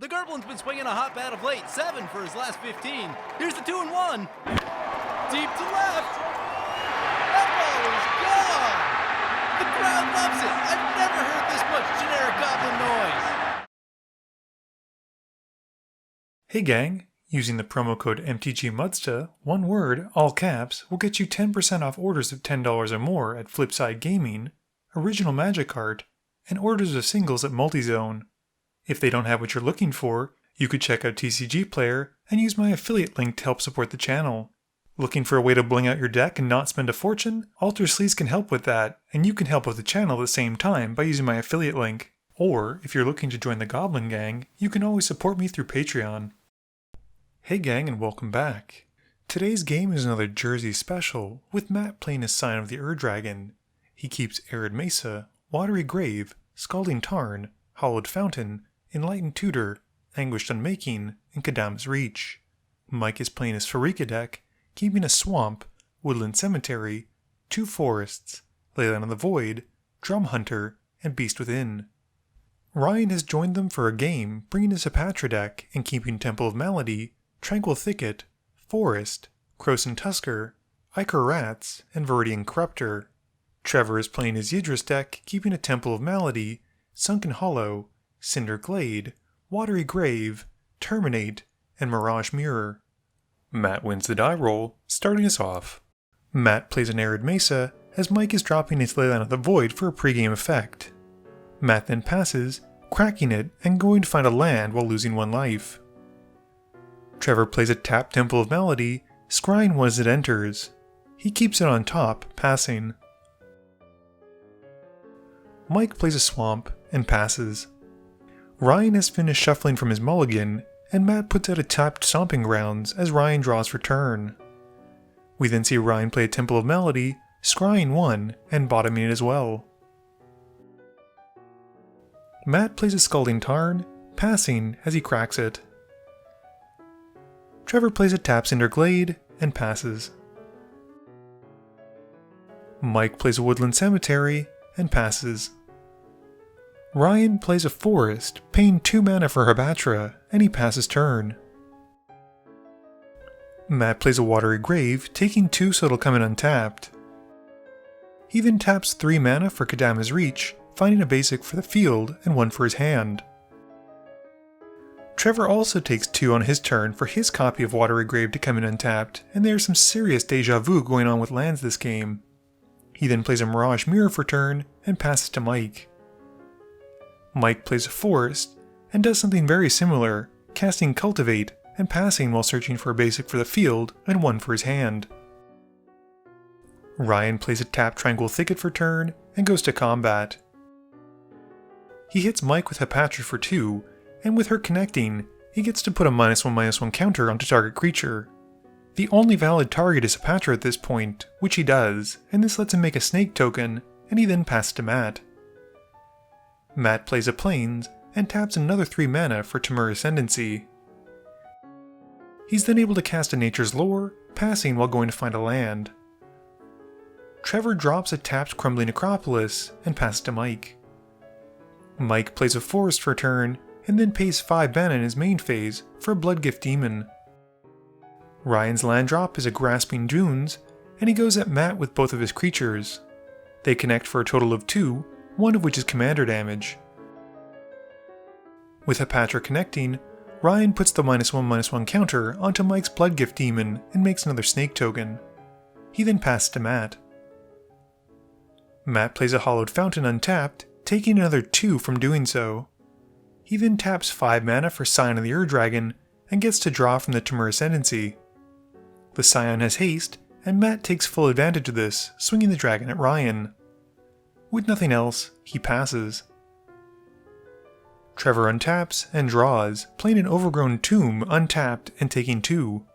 The Goblin's been swinging a hot bat of late, 7 for his last 15. Here's the 2-1. Deep to left. That ball is gone. The crowd loves it. I've never heard this much generic Goblin noise. Hey gang, using the promo code MTGMudsta, one word, all caps, will get you 10% off orders of $10 or more at Flipside Gaming, Original Magic Art, and orders of singles at Multizone. If they don't have what you're looking for, you could check out TCG Player and use my affiliate link to help support the channel. Looking for a way to bling out your deck and not spend a fortune? Alter Sleaze can help with that, and you can help with the channel at the same time by using my affiliate link. Or, if you're looking to join the Goblin Gang, you can always support me through Patreon. Hey gang, and welcome back. Today's game is another Jersey special, with Matt playing as Scion of the Ur-Dragon. He keeps Arid Mesa, Watery Grave, Scalding Tarn, Hollowed Fountain, Enlightened Tutor, Anguished Unmaking, and Kadam's Reach. Mike is playing his Pharika deck, keeping a Swamp, Woodland Cemetery, 2 Forests, Leyline of the Void, Drum Hunter, and Beast Within. Ryan has joined them for a game, bringing his Hapatra deck and keeping Temple of Malady, Tranquil Thicket, Forest, Krosan Tusker, Ichor Rats, and Viridian Corruptor. Trevor is playing his Yidris deck, keeping a Temple of Malady, Sunken Hollow, Cinder Glade, Watery Grave, Terminate, and Mirage Mirror. Matt wins the die roll, starting us off. Matt plays an Arid Mesa, as Mike is dropping his Leyline of the Void for a pregame effect. Matt then passes, cracking it and going to find a land while losing 1 life. Trevor plays a tapped Temple of Malady, scrying 1 as it enters. He keeps it on top, passing. Mike plays a Swamp and passes. Ryan has finished shuffling from his mulligan, and Matt puts out a tapped Stomping Grounds as Ryan draws for turn. We then see Ryan play a Temple of Malady, scrying 1 and bottoming it as well. Matt plays a Scalding Tarn, passing as he cracks it. Trevor plays a tap Cinder Glade and passes. Mike plays a Woodland Cemetery and passes. Ryan plays a Forest, paying 2 mana for Hapatra, and he passes turn. Matt plays a Watery Grave, taking 2 so it'll come in untapped. He then taps 3 mana for Kadam's Reach, finding a basic for the field and 1 for his hand. Trevor also takes 2 on his turn for his copy of Watery Grave to come in untapped, and there's some serious deja vu going on with lands this game. He then plays a Mirage Mirror for turn and passes to Mike. Mike plays a Forest and does something very similar, casting Cultivate and passing while searching for a basic for the field and 1 for his hand. Ryan plays a tapped Tranquil Thicket for turn and goes to combat. He hits Mike with Hapatra for 2, and with her connecting, he gets to put a -1/-1 counter onto target creature. The only valid target is Hapatra at this point, which he does, and this lets him make a Snake token, and he then passes to Matt. Matt plays a Plains, and taps another 3 mana for Temur Ascendancy. He's then able to cast a Nature's Lore, passing while going to find a land. Trevor drops a tapped Crumbling Necropolis, and passes to Mike. Mike plays a Forest for turn, and then pays 5 mana in his main phase for a Bloodgift Demon. Ryan's land drop is a Grasping Dunes, and he goes at Matt with both of his creatures. They connect for a total of 2, 1 of which is commander damage. With Hapatra connecting, Ryan puts the -1/-1 counter onto Mike's Bloodgift Demon and makes another Snake token. He then passes to Matt. Matt plays a Hollowed Fountain untapped, taking another 2 from doing so. He then taps 5 mana for Scion of the Ur-Dragon and gets to draw from the Temur Ascendancy. The Scion has haste, and Matt takes full advantage of this, swinging the dragon at Ryan. With nothing else, he passes. Trevor untaps and draws, playing an Overgrown Tomb untapped and taking 2.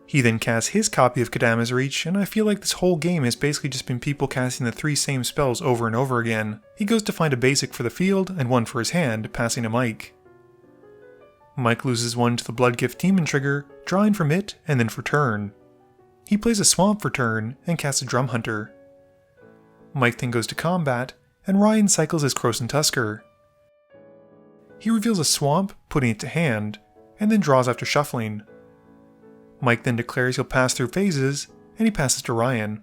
He then casts his copy of Kadam's Reach, and I feel like this whole game has basically just been people casting the 3 same spells over and over again. He goes to find a basic for the field and 1 for his hand, passing to Mike. Mike loses 1 to the Bloodgift Demon trigger, drawing from it and then for turn. He plays a Swamp for turn and casts a Drum Hunter. Mike then goes to combat, and Ryan cycles his Krosan Tusker. He reveals a swamp, putting it to hand, and then draws after shuffling. Mike then declares he'll pass through phases, and he passes to Ryan.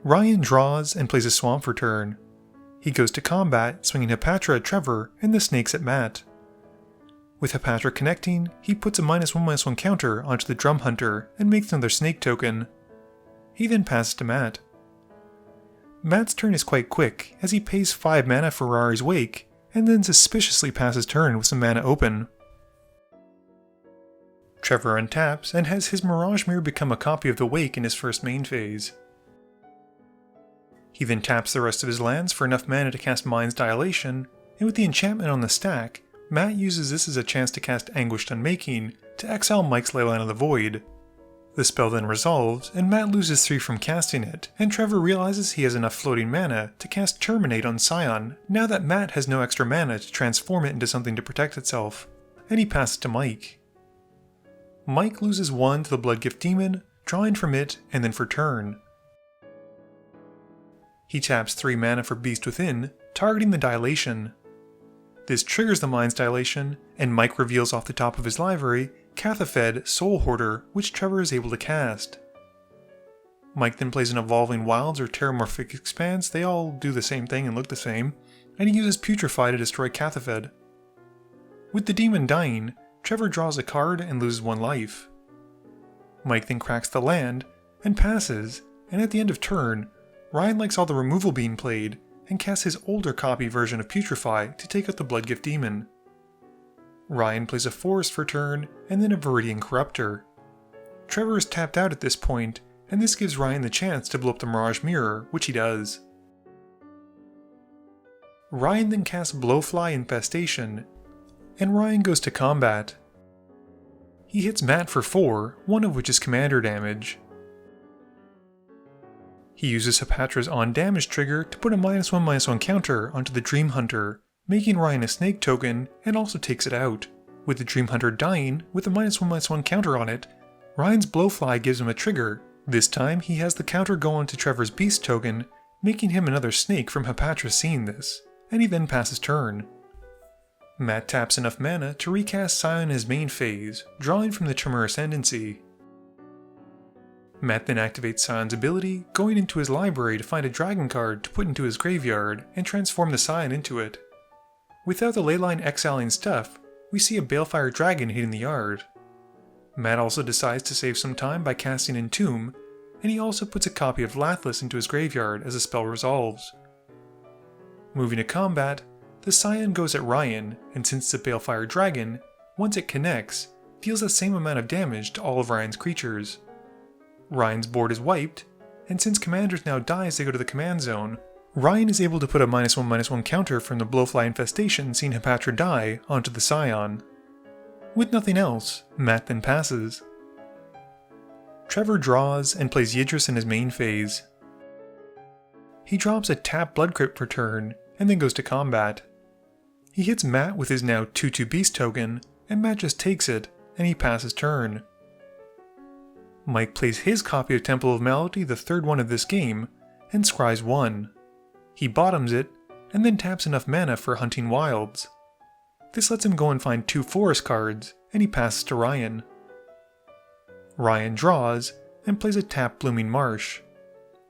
Ryan draws and plays a swamp for turn. He goes to combat, swinging Hapatra at Trevor and the snakes at Matt. With Hapatra connecting, he puts a -1/-1 counter onto the Drum Hunter and makes another snake token. He then passes to Matt. Matt's turn is quite quick, as he pays 5 mana for Rari's Wake, and then suspiciously passes turn with some mana open. Trevor untaps and has his Mirage Mirror become a copy of the Wake in his first main phase. He then taps the rest of his lands for enough mana to cast Mind's Dilation, and with the enchantment on the stack, Matt uses this as a chance to cast Anguished Unmaking to exile Mike's Leyline of the Void. The spell then resolves, and Matt loses 3 from casting it, and Trevor realizes he has enough floating mana to cast Terminate on Scion, now that Matt has no extra mana to transform it into something to protect itself, and he passes to Mike. Mike loses 1 to the Bloodgift Demon, drawing from it, and then for turn. He taps 3 mana for Beast Within, targeting the Dilation. This triggers the Mind's Dilation, and Mike reveals off the top of his library Cathafed Soul Hoarder, which Trevor is able to cast. Mike then plays an Evolving Wilds or Terramorphic Expanse, they all do the same thing and look the same, and he uses Putrefy to destroy Cathafed. With the demon dying, Trevor draws a card and loses 1 life. Mike then cracks the land, and passes, and at the end of turn, Ryan likes all the removal being played, and casts his older copy version of Putrefy to take out the Bloodgift Demon. Ryan plays a Forest for turn, and then a Viridian Corruptor. Trevor is tapped out at this point, and this gives Ryan the chance to blow up the Mirage Mirror, which he does. Ryan then casts Blowfly Infestation, and Ryan goes to combat. He hits Matt for 4, one of which is commander damage. He uses Hapatra's On Damage trigger to put a -1/-1 counter onto the Dream Hunter, making Ryan a snake token, and also takes it out. With the Dream Hunter dying, with a -1/-1 counter on it, Ryan's Blowfly gives him a trigger. This time he has the counter go onto Trevor's Beast token, making him another snake from Hapatra seeing this, and he then passes turn. Matt taps enough mana to recast Scion in his main phase, drawing from the Tremor Ascendancy. Matt then activates Scion's ability, going into his library to find a dragon card to put into his graveyard and transform the Scion into it. Without the Leyline exiling stuff, we see a Balefire Dragon hitting the yard. Matt also decides to save some time by casting Entomb, and he also puts a copy of Lathliss into his graveyard as the spell resolves. Moving to combat, the Scion goes at Ryan, and since it's a Balefire Dragon, once it connects, deals the same amount of damage to all of Ryan's creatures. Ryan's board is wiped, and since commanders now die as they go to the command zone, Ryan is able to put a -1/-1 counter from the Blowfly Infestation seeing Hapatra die onto the Scion. With nothing else, Matt then passes. Trevor draws and plays Yidris in his main phase. He drops a tap Blood Crypt for turn, and then goes to combat. He hits Matt with his now 2/2 Beast token, and Matt just takes it, and he passes turn. Mike plays his copy of Temple of Malady, the 3rd one of this game, and scries 1. He bottoms it, and then taps enough mana for Hunting Wilds. This lets him go and find 2 forest cards, and he passes to Ryan. Ryan draws, and plays a tap Blooming Marsh.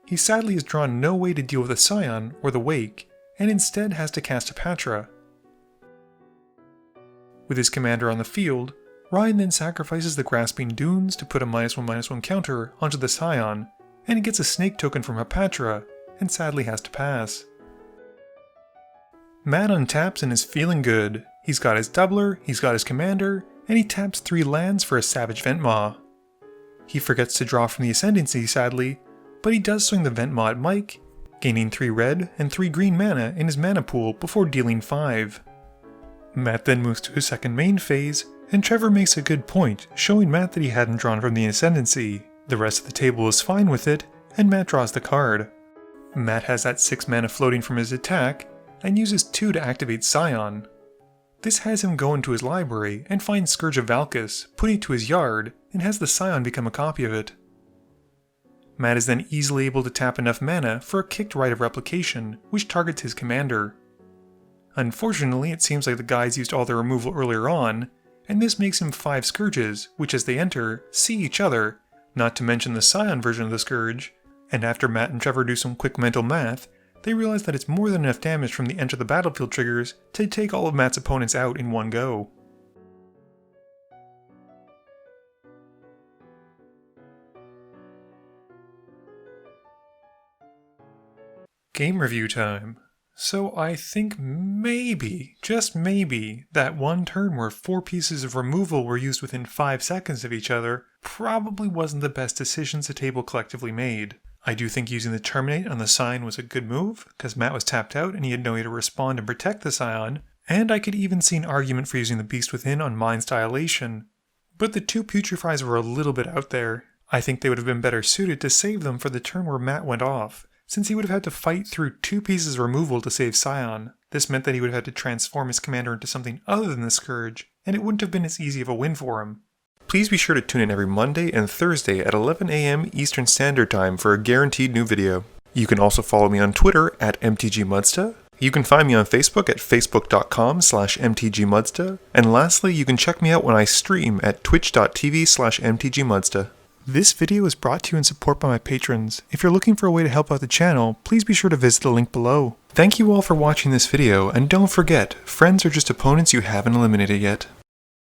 He sadly has drawn no way to deal with the Scion or the Wake, and instead has to cast Hapatra. With his commander on the field, Ryan then sacrifices the Grasping Dunes to put a -1/-1 counter onto the Scion, and he gets a snake token from Hapatra, and sadly has to pass. Matt untaps and is feeling good. He's got his doubler, he's got his commander, and he taps 3 lands for a Savage Ventmaw. He forgets to draw from the Ascendancy sadly, but he does swing the Ventmaw at Mike, gaining 3 red and 3 green mana in his mana pool before dealing 5. Matt then moves to his second main phase, and Trevor makes a good point, showing Matt that he hadn't drawn from the Ascendancy. The rest of the table is fine with it, and Matt draws the card. Matt has that 6 mana floating from his attack, and uses 2 to activate Scion. This has him go into his library and find Scourge of Valkis, put it to his yard, and has the Scion become a copy of it. Matt is then easily able to tap enough mana for a Kicked Rite of Replication, which targets his commander. Unfortunately, it seems like the guys used all their removal earlier on, and this makes him 5 Scourges, which as they enter, see each other, not to mention the Scion version of the Scourge, and after Matt and Trevor do some quick mental math, they realize that it's more than enough damage from the enter the battlefield triggers to take all of Matt's opponents out in one go. Game review time. So I think maybe, just maybe, that one turn where 4 pieces of removal were used within 5 seconds of each other probably wasn't the best decisions the table collectively made. I do think using the Terminate on the Scion was a good move, because Matt was tapped out and he had no way to respond and protect the Scion, and I could even see an argument for using the Beast Within on Mind's Dilation. But the 2 Putrefies were a little bit out there. I think they would have been better suited to save them for the turn where Matt went off, since he would have had to fight through 2 pieces of removal to save Scion. This meant that he would have had to transform his commander into something other than the Scourge, and it wouldn't have been as easy of a win for him. Please be sure to tune in every Monday and Thursday at 11 AM Eastern Standard Time for a guaranteed new video. You can also follow me on Twitter at MTGMudsta. You can find me on Facebook at facebook.com/MTGMudsta. And lastly, you can check me out when I stream at twitch.tv/MTGMudsta. This video is brought to you in support by my patrons. If you're looking for a way to help out the channel, please be sure to visit the link below. Thank you all for watching this video, and don't forget, friends are just opponents you haven't eliminated yet.